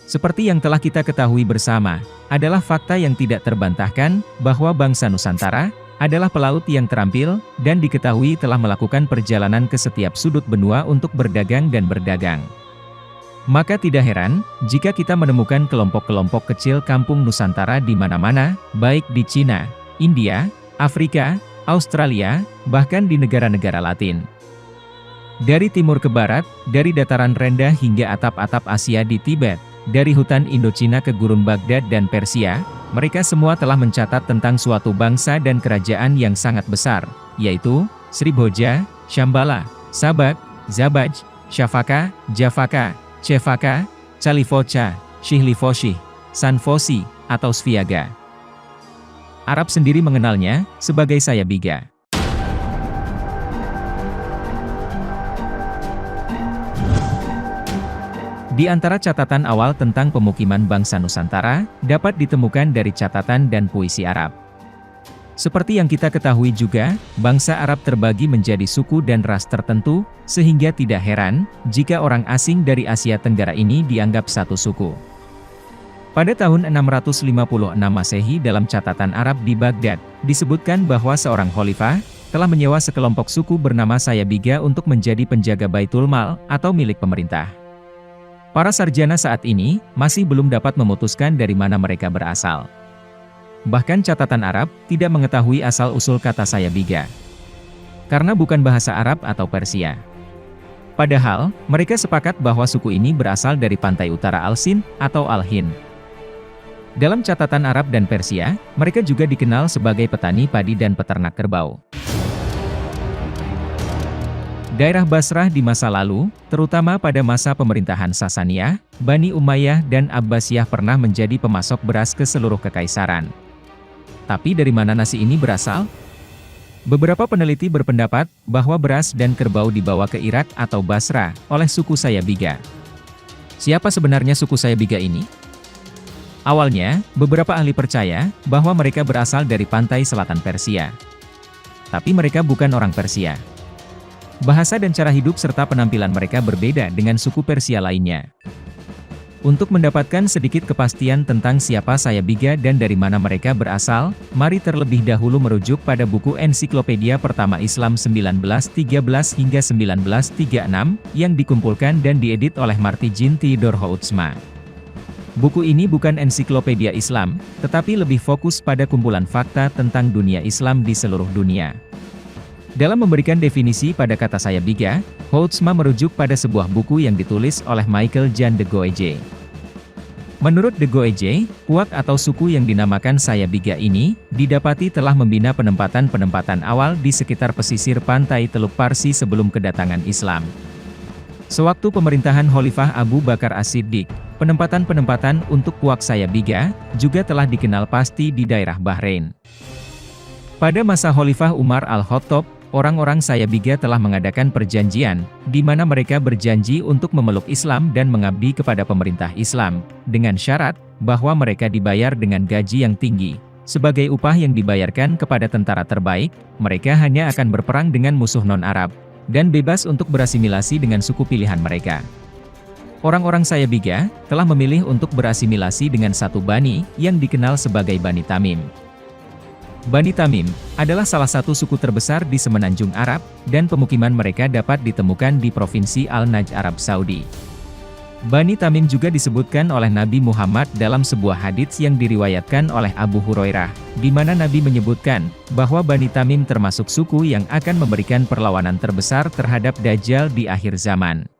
Seperti yang telah kita ketahui bersama, adalah fakta yang tidak terbantahkan, bahwa bangsa Nusantara adalah pelaut yang terampil, dan diketahui telah melakukan perjalanan ke setiap sudut benua untuk berdagang dan berdagang. Maka tidak heran, jika kita menemukan kelompok-kelompok kecil kampung Nusantara di mana-mana, baik di Cina, India, Afrika, Australia, bahkan di negara-negara Latin. Dari timur ke barat, dari dataran rendah hingga atap-atap Asia di Tibet, dari hutan Indochina ke gurun Baghdad dan Persia, mereka semua telah mencatat tentang suatu bangsa dan kerajaan yang sangat besar, yaitu Sribhoja, Shambhala, Sabak, Zabaj, Shafaka, Javaka, Chevaka, Chalifocha, Shihlifoshih, Sanfosi, atau Sviaga. Arab sendiri mengenalnya sebagai Sayabiga. Di antara catatan awal tentang pemukiman bangsa Nusantara, dapat ditemukan dari catatan dan puisi Arab. Seperti yang kita ketahui juga, bangsa Arab terbagi menjadi suku dan ras tertentu, sehingga tidak heran, jika orang asing dari Asia Tenggara ini dianggap satu suku. Pada tahun 656 Masehi dalam catatan Arab di Baghdad, disebutkan bahwa seorang khalifah telah menyewa sekelompok suku bernama Sayabiga untuk menjadi penjaga Baitul Mal, atau milik pemerintah. Para sarjana saat ini, masih belum dapat memutuskan dari mana mereka berasal. Bahkan catatan Arab, tidak mengetahui asal-usul kata Sayabiga. Karena bukan bahasa Arab atau Persia. Padahal, mereka sepakat bahwa suku ini berasal dari pantai utara Al-Sind, atau Al-Hind. Dalam catatan Arab dan Persia, mereka juga dikenal sebagai petani padi dan peternak kerbau. Daerah Basrah di masa lalu, terutama pada masa pemerintahan Sasaniyah, Bani Umayyah dan Abbasiyah pernah menjadi pemasok beras ke seluruh kekaisaran. Tapi dari mana nasi ini berasal? Beberapa peneliti berpendapat bahwa beras dan kerbau dibawa ke Irak atau Basrah oleh suku Sayabiga. Siapa sebenarnya suku Sayabiga ini? Awalnya, beberapa ahli percaya bahwa mereka berasal dari pantai selatan Persia. Tapi mereka bukan orang Persia. Bahasa dan cara hidup serta penampilan mereka berbeda dengan suku Persia lainnya. Untuk mendapatkan sedikit kepastian tentang siapa Sayabiga dan dari mana mereka berasal, mari terlebih dahulu merujuk pada buku Ensiklopedia Pertama Islam 1913 hingga 1936, yang dikumpulkan dan diedit oleh Martijn Theodor Houtsma. Buku ini bukan ensiklopedia Islam, tetapi lebih fokus pada kumpulan fakta tentang dunia Islam di seluruh dunia. Dalam memberikan definisi pada kata Sayabiga, Houtsma merujuk pada sebuah buku yang ditulis oleh Michael Jan de Goeje. Menurut de Goeje, puak atau suku yang dinamakan Sayabiga ini, didapati telah membina penempatan-penempatan awal di sekitar pesisir pantai Teluk Parsi sebelum kedatangan Islam. Sewaktu pemerintahan Khalifah Abu Bakar As-Siddiq, penempatan-penempatan untuk puak Sayabiga juga telah dikenal pasti di daerah Bahrain. Pada masa Khalifah Umar Al-Khattab, orang-orang Sayabiga telah mengadakan perjanjian, di mana mereka berjanji untuk memeluk Islam dan mengabdi kepada pemerintah Islam, dengan syarat bahwa mereka dibayar dengan gaji yang tinggi. Sebagai upah yang dibayarkan kepada tentara terbaik, mereka hanya akan berperang dengan musuh non-Arab, dan bebas untuk berasimilasi dengan suku pilihan mereka. Orang-orang Sayabiga telah memilih untuk berasimilasi dengan satu bani yang dikenal sebagai Bani Tamim. Bani Tamim adalah salah satu suku terbesar di semenanjung Arab, dan pemukiman mereka dapat ditemukan di Provinsi Al-Najd Arab Saudi. Bani Tamim juga disebutkan oleh Nabi Muhammad dalam sebuah hadits yang diriwayatkan oleh Abu Hurairah, di mana Nabi menyebutkan bahwa Bani Tamim termasuk suku yang akan memberikan perlawanan terbesar terhadap Dajjal di akhir zaman.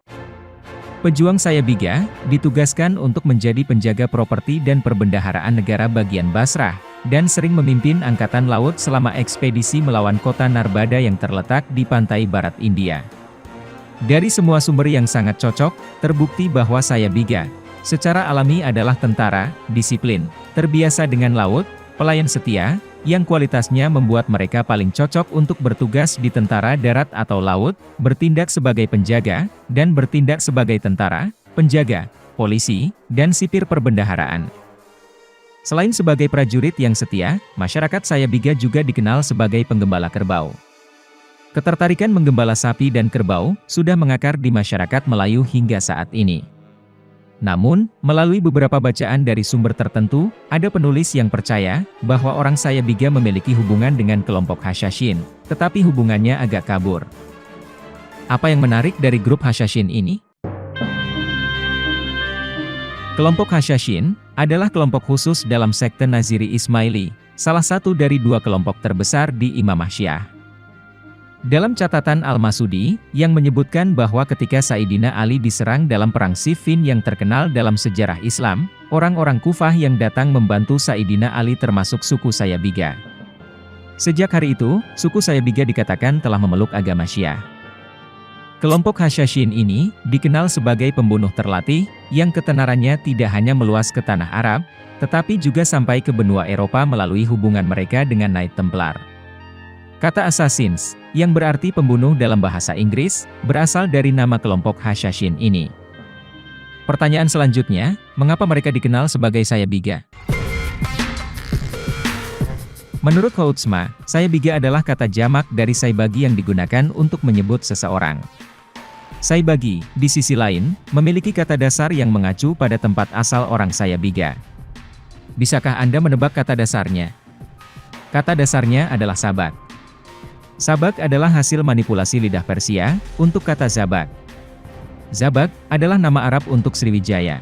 Pejuang Sayabiga ditugaskan untuk menjadi penjaga properti dan perbendaharaan negara bagian Basrah, dan sering memimpin angkatan laut selama ekspedisi melawan kota Narbada yang terletak di pantai barat India. Dari semua sumber yang sangat cocok, terbukti bahwa Sayabiga secara alami adalah tentara, disiplin, terbiasa dengan laut, pelayan setia, yang kualitasnya membuat mereka paling cocok untuk bertugas di tentara darat atau laut, bertindak sebagai penjaga, dan bertindak sebagai tentara, penjaga, polisi, dan sipir perbendaharaan. Selain sebagai prajurit yang setia, masyarakat Sayabiga juga dikenal sebagai penggembala kerbau. Ketertarikan menggembala sapi dan kerbau sudah mengakar di masyarakat Melayu hingga saat ini. Namun, melalui beberapa bacaan dari sumber tertentu, ada penulis yang percaya bahwa orang Sayabiga memiliki hubungan dengan kelompok Hashashin, tetapi hubungannya agak kabur. Apa yang menarik dari grup Hashashin ini? Kelompok Hashashin adalah kelompok khusus dalam sekte Naziri Ismaili, salah satu dari dua kelompok terbesar di Imamah Syiah. Dalam catatan Al-Masudi, yang menyebutkan bahwa ketika Sayyidina Ali diserang dalam perang Siffin yang terkenal dalam sejarah Islam, orang-orang Kufah yang datang membantu Sayyidina Ali termasuk suku Sayabiga. Sejak hari itu, suku Sayabiga dikatakan telah memeluk agama Syiah. Kelompok Hashashin ini dikenal sebagai pembunuh terlatih, yang ketenarannya tidak hanya meluas ke tanah Arab, tetapi juga sampai ke benua Eropa melalui hubungan mereka dengan Knight Templar. Kata assassins, yang berarti pembunuh dalam bahasa Inggris, berasal dari nama kelompok Hashashin ini. Pertanyaan selanjutnya, mengapa mereka dikenal sebagai Sayabiga? Menurut Houtsma, Sayabiga adalah kata jamak dari Saibagi yang digunakan untuk menyebut seseorang. Saibagi, di sisi lain, memiliki kata dasar yang mengacu pada tempat asal orang Sayabiga. Bisakah Anda menebak kata dasarnya? Kata dasarnya adalah sabak. Sabak adalah hasil manipulasi lidah Persia untuk kata zabak. Zabak adalah nama Arab untuk Sriwijaya.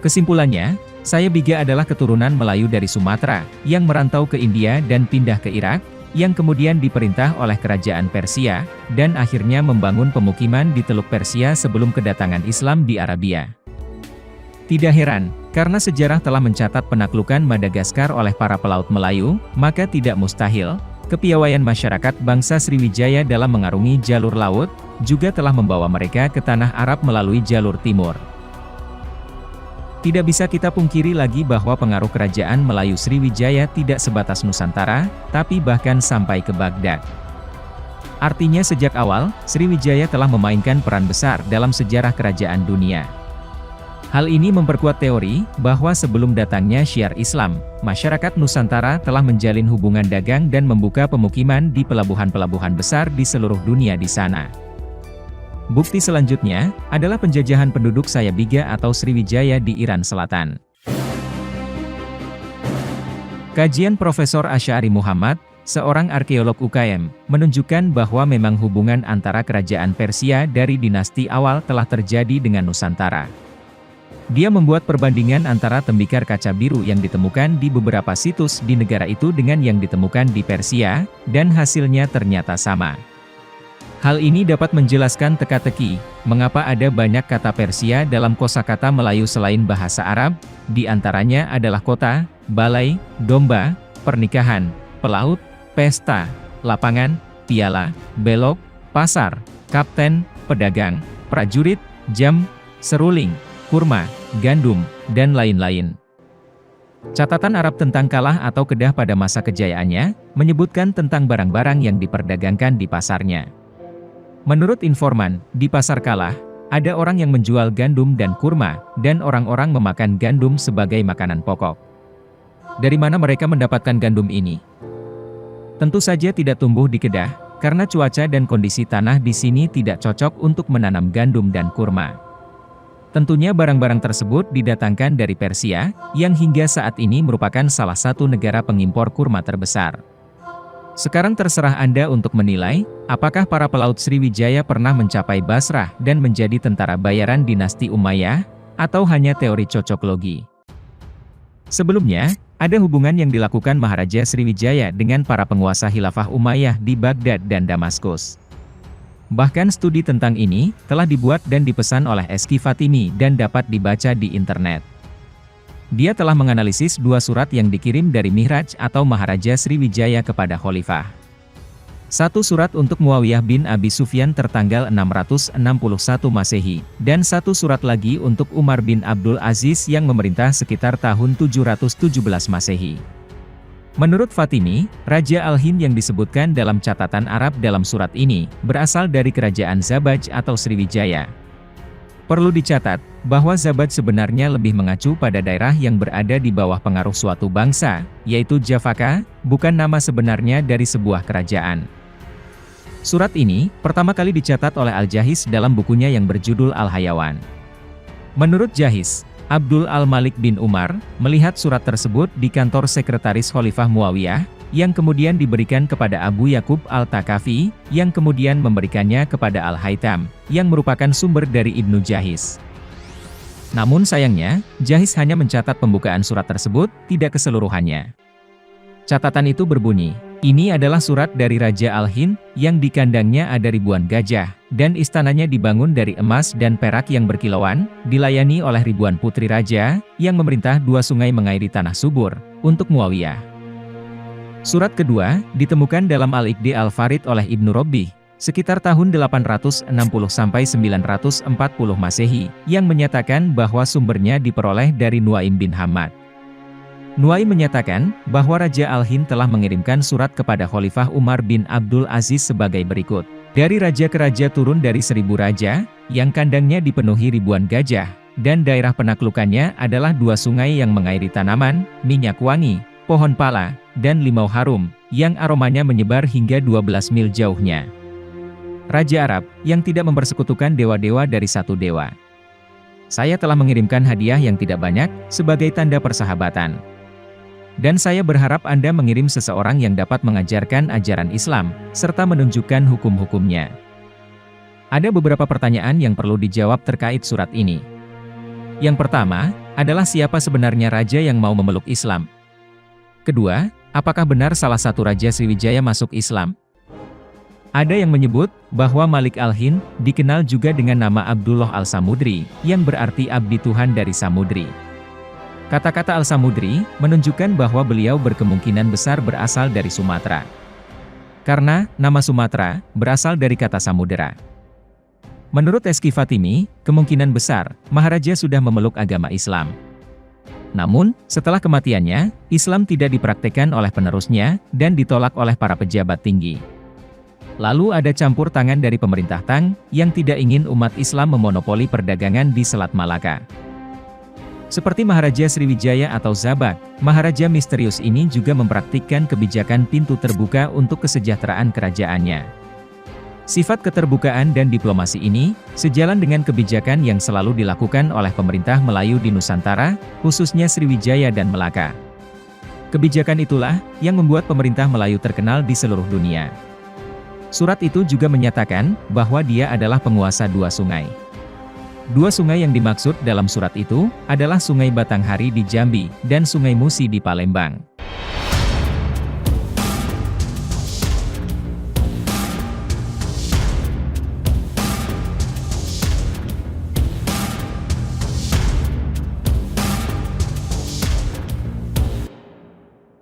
Kesimpulannya, Sayabiga adalah keturunan Melayu dari Sumatera, yang merantau ke India dan pindah ke Irak, yang kemudian diperintah oleh kerajaan Persia, dan akhirnya membangun pemukiman di Teluk Persia sebelum kedatangan Islam di Arabia. Tidak heran, karena sejarah telah mencatat penaklukan Madagaskar oleh para pelaut Melayu, maka tidak mustahil kepiawaian masyarakat bangsa Sriwijaya dalam mengarungi jalur laut, juga telah membawa mereka ke tanah Arab melalui jalur timur. Tidak bisa kita pungkiri lagi bahwa pengaruh kerajaan Melayu Sriwijaya tidak sebatas Nusantara, tapi bahkan sampai ke Baghdad. Artinya sejak awal, Sriwijaya telah memainkan peran besar dalam sejarah kerajaan dunia. Hal ini memperkuat teori bahwa sebelum datangnya syiar Islam, masyarakat Nusantara telah menjalin hubungan dagang dan membuka pemukiman di pelabuhan-pelabuhan besar di seluruh dunia di sana. Bukti selanjutnya adalah penjajahan penduduk Sayabiga atau Sriwijaya di Iran Selatan. Kajian Profesor Asy'ari Muhammad, seorang arkeolog UKM, menunjukkan bahwa memang hubungan antara kerajaan Persia dari dinasti awal telah terjadi dengan Nusantara. Dia membuat perbandingan antara tembikar kaca biru yang ditemukan di beberapa situs di negara itu dengan yang ditemukan di Persia, dan hasilnya ternyata sama. Hal ini dapat menjelaskan teka-teki, mengapa ada banyak kata Persia dalam kosakata Melayu selain bahasa Arab, di antaranya adalah kota, balai, domba, pernikahan, pelaut, pesta, lapangan, piala, belok, pasar, kapten, pedagang, prajurit, jam, seruling, kurma, gandum, dan lain-lain. Catatan Arab tentang Kalah atau Kedah pada masa kejayaannya, menyebutkan tentang barang-barang yang diperdagangkan di pasarnya. Menurut informan, di pasar Kalah, ada orang yang menjual gandum dan kurma, dan orang-orang memakan gandum sebagai makanan pokok. Dari mana mereka mendapatkan gandum ini? Tentu saja tidak tumbuh di Kedah, karena cuaca dan kondisi tanah di sini tidak cocok untuk menanam gandum dan kurma. Tentunya barang-barang tersebut didatangkan dari Persia, yang hingga saat ini merupakan salah satu negara pengimpor kurma terbesar. Sekarang terserah Anda untuk menilai, apakah para pelaut Sriwijaya pernah mencapai Basrah dan menjadi tentara bayaran dinasti Umayyah, atau hanya teori cocoklogi. Sebelumnya, ada hubungan yang dilakukan Maharaja Sriwijaya dengan para penguasa Khilafah Umayyah di Baghdad dan Damaskus. Bahkan studi tentang ini telah dibuat dan dipesan oleh Eski Fatimi dan dapat dibaca di internet. Dia telah menganalisis dua surat yang dikirim dari Mihraj atau Maharaja Sriwijaya kepada Khalifah. Satu surat untuk Muawiyah bin Abi Sufyan tertanggal 661 Masehi, dan satu surat lagi untuk Umar bin Abdul Aziz yang memerintah sekitar tahun 717 Masehi. Menurut Fatimi, Raja Al-Hind yang disebutkan dalam catatan Arab dalam surat ini, berasal dari kerajaan Zabaj atau Sriwijaya. Perlu dicatat, bahwa Zabaj sebenarnya lebih mengacu pada daerah yang berada di bawah pengaruh suatu bangsa, yaitu Javaka, bukan nama sebenarnya dari sebuah kerajaan. Surat ini, pertama kali dicatat oleh Al-Jahiz dalam bukunya yang berjudul Al-Hayawan. Menurut Jahis, Abdul al-Malik bin Umar, melihat surat tersebut di kantor sekretaris Khalifah Muawiyah, yang kemudian diberikan kepada Abu Yakub al-Takafi, yang kemudian memberikannya kepada Al-Haytham, yang merupakan sumber dari Ibnu Jahis. Namun sayangnya, Jahis hanya mencatat pembukaan surat tersebut, tidak keseluruhannya. Catatan itu berbunyi, ini adalah surat dari Raja Al-Hind, yang di kandangnya ada ribuan gajah, dan istananya dibangun dari emas dan perak yang berkilauan, dilayani oleh ribuan putri raja, yang memerintah 2 sungai mengairi tanah subur, untuk Muawiyah. Surat kedua, ditemukan dalam Al-Iqdi Al-Farid oleh Ibnu Robbih, sekitar tahun 860-940 Masehi, yang menyatakan bahwa sumbernya diperoleh dari Nuaim bin Hammad. Nuaim menyatakan bahwa Raja Al-Hind telah mengirimkan surat kepada Khalifah Umar bin Abdul Aziz sebagai berikut. Dari raja ke raja turun dari 1000 raja, yang kandangnya dipenuhi ribuan gajah, dan daerah penaklukannya adalah 2 sungai yang mengairi tanaman, minyak wangi, pohon pala, dan limau harum, yang aromanya menyebar hingga 12 mil jauhnya. Raja Arab, yang tidak mempersekutukan dewa-dewa dari satu dewa. Saya telah mengirimkan hadiah yang tidak banyak, sebagai tanda persahabatan. Dan saya berharap Anda mengirim seseorang yang dapat mengajarkan ajaran Islam, serta menunjukkan hukum-hukumnya. Ada beberapa pertanyaan yang perlu dijawab terkait surat ini. Yang pertama, adalah siapa sebenarnya raja yang mau memeluk Islam? Kedua, apakah benar salah satu Raja Sriwijaya masuk Islam? Ada yang menyebut bahwa Malik Al-Hind dikenal juga dengan nama Abdullah Al-Samudri, yang berarti abdi Tuhan dari Samudri. Kata-kata Al-Samudri menunjukkan bahwa beliau berkemungkinan besar berasal dari Sumatera. Karena nama Sumatera berasal dari kata samudera. Menurut Eski Fatimi, kemungkinan besar Maharaja sudah memeluk agama Islam. Namun, setelah kematiannya, Islam tidak dipraktekkan oleh penerusnya dan ditolak oleh para pejabat tinggi. Lalu ada campur tangan dari pemerintah Tang yang tidak ingin umat Islam memonopoli perdagangan di Selat Malaka. Seperti Maharaja Sriwijaya atau Zabak, Maharaja misterius ini juga mempraktikkan kebijakan pintu terbuka untuk kesejahteraan kerajaannya. Sifat keterbukaan dan diplomasi ini, sejalan dengan kebijakan yang selalu dilakukan oleh pemerintah Melayu di Nusantara, khususnya Sriwijaya dan Melaka. Kebijakan itulah yang membuat pemerintah Melayu terkenal di seluruh dunia. Surat itu juga menyatakan bahwa dia adalah penguasa 2 sungai. 2 sungai yang dimaksud dalam surat itu adalah Sungai Batanghari di Jambi dan Sungai Musi di Palembang.